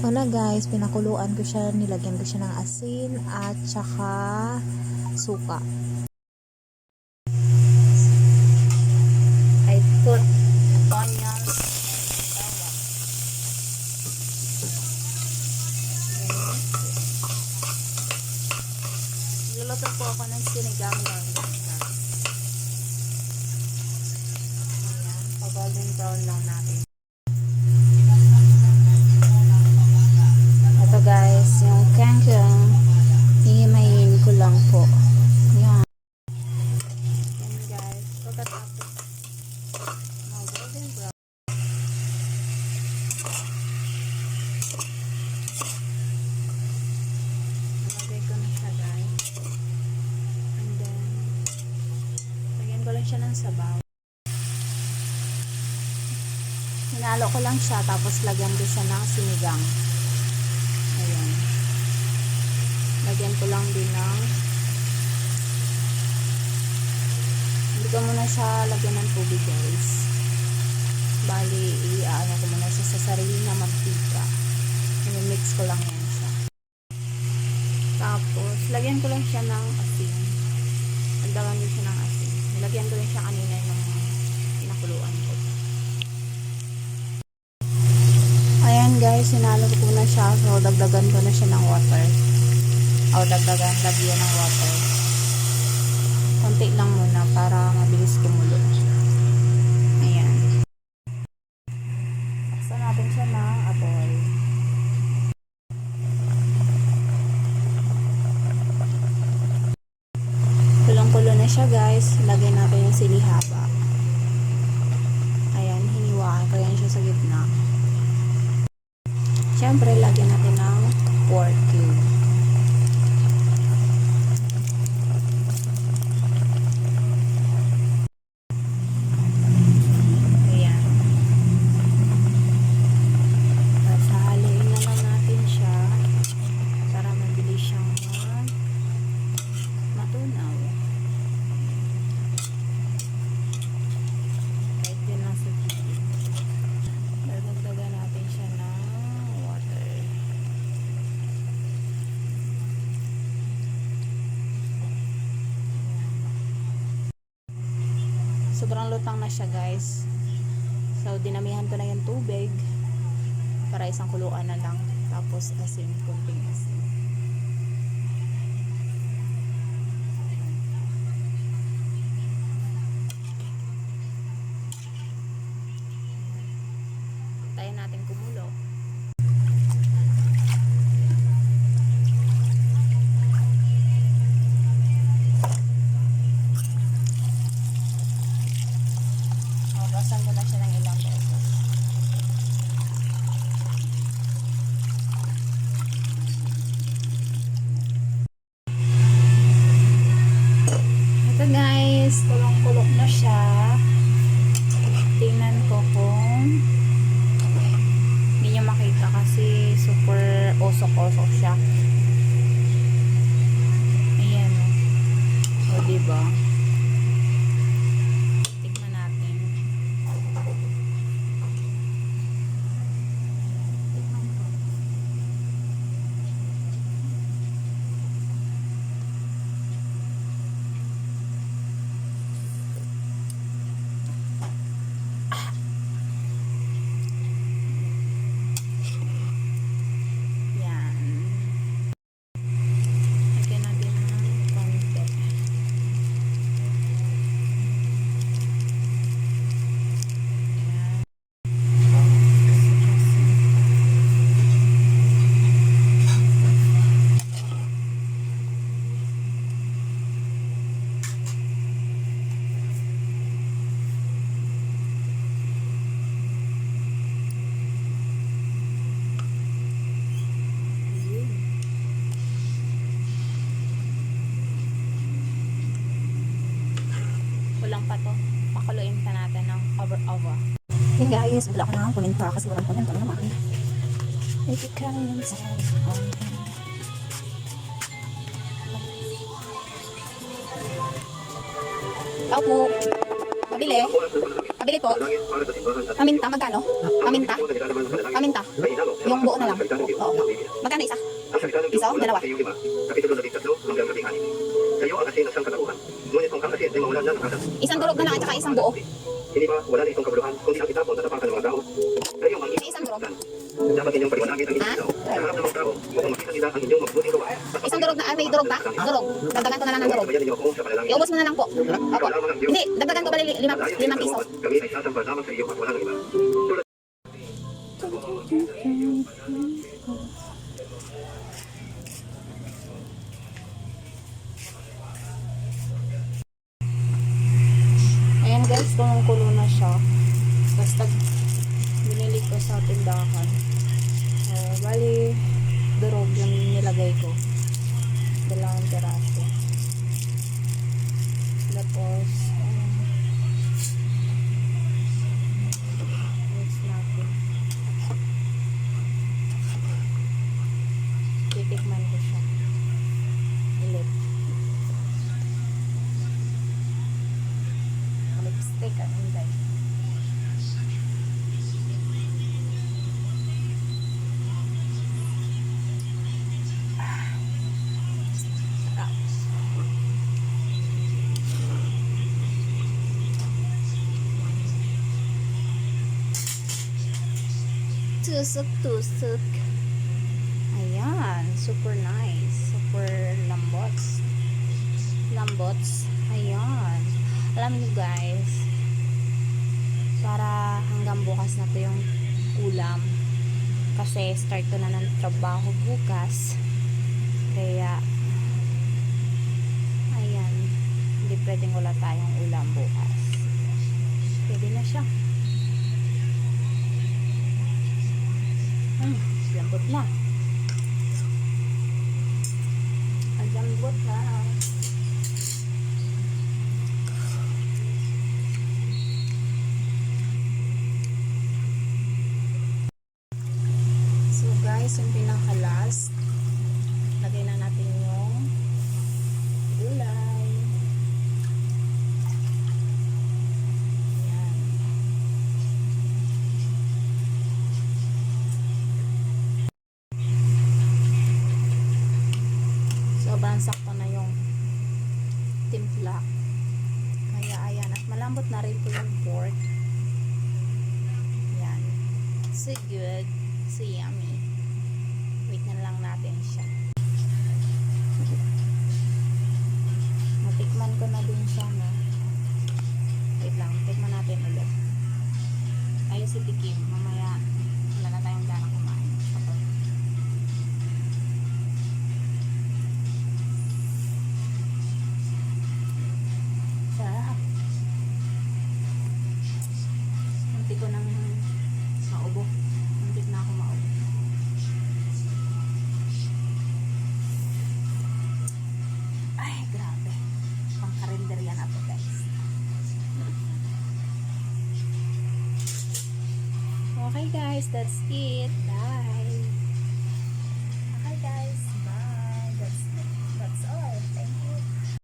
Una guys, pinakuluan ko siya, nilagyan ko siya ng asin at saka suka. I put onions and luluto po ako ng sinigang garlic. Ayan, pag-golden brown lang natin. Ito guys, yung kangkong, hihimayin ko lang po. Ayan. Ayan guys, pagkatapos golden brown. Nalagay ko na siya guys. And then, lagyan ko lang siya ng sabaw. Hinalo ko lang siya, tapos lagyan ko siya ng sinigang. Ayan. Lagyan ko lang din ng hindi ko muna siya lagyan ng tubig guys. Bali, i-ano ko muna siya sa sarili na mantika. I-mix ko lang yan siya. Tapos, lagyan ko lang siya ng asin. Nagdagan din siya ng asin. Nilagyan ko rin siya kanina yung pinakuluan ko. Ayan guys, sinalo ko na siya. So, dagdagan ko na siya ng water. Lagyan ng water. Konti lang muna para mabilis kumulo. Ayan. Basta natin siya ng apoy. Kulong-kulo na siya guys. Lagyan natin yung sinihaba. Ayan, hiniwaan ko yan siya sa gitna. Siyempre, lagyan natin ng pork cube. Ayan. Sahaliin na lang natin siya para mabilis siyang matunaw. Kahit din lang sa gilid. Dagdagan natin siya ng water. Sobrang lutang na siya guys. So dinamihan ko na yung tubig para isang kuluan na lang. Tapos asin, kunting asin. Tayo natin kumulo. Basan ko na siya ng ilang beses. Ito guys, kulong-kulok na siya. Tingnan ko kung hindi nyo makita kasi super osok-osok siya. Ayan o. O diba? Tingnan natin. Kulang pa to. Pakuluin pa natin ng over. Hey guys, wala ko na kunin pa kasi walang kunin pa naman. If you can inside Tao po. Mabili. Pabili po. Paminta, magkano? Paminta? Paminta. Yung buo na lang. Oo. Magkano isa? Isa o dalawa? Isang durog na lang at saka isang buo. Hindi ba wala na itong kabuluhan, kundi ang itapon at tapakan ng mga tao. Kayo ang Sa isang durog. dapat inyong paliwanagin ang inyong tao. Sa harap ng mga tao, upang makita nila ang inyong mabuting gawa. Isang durog na, may durog na? Durog. Dagdagan ko na lang ng durog. Sabayan ninyo ako sa panalangin. Iubos mo na lang po. Opo. Ikaw lamang ang Diyos. Hindi, dagdagan ko ba limang Dahil sa piso? kalooban, kami ay sasamba lamang sa iyo at wala ng iba. Tulad Ayan guys, kulong-kulo na siya. Basta binili ko sa tindahan. Bali, durog yung nilagay ko. Dalawang peraso. Tapos, mix natin. Titikman ko siya. Ulit. Lipstick ang inday. Tusok-tusok. Ayan, super nice. Super lambots. Lambots. Ayan. Alam niyo guys, para hanggang bukas na to yung ulam. Kasi start ko na ng trabaho bukas. Kaya, ayan, hindi pwedeng wala tayong ulam bukas. Pwede na siya. Lambot na. Ang lambot na. So guys, yung pinaka-last, lagay na natin yung gulay. Ayan. Sobrang sakto na yung timpla. Kaya ayan, at malambot na rin po yung pork. Ayan. So good. So yummy. Wait na lang natin siya. Natikman ko na din siya, no? Wait lang, tikman natin ulit. Ayun si Tikim. Mamaya, wala na tayong gana kumain. Kapag sarap. Muntik ko nang maubo. Muntik na ako maubo. Ay, grabe. Pang-karinderya na to, guys. Okay, guys. That's it. Bye.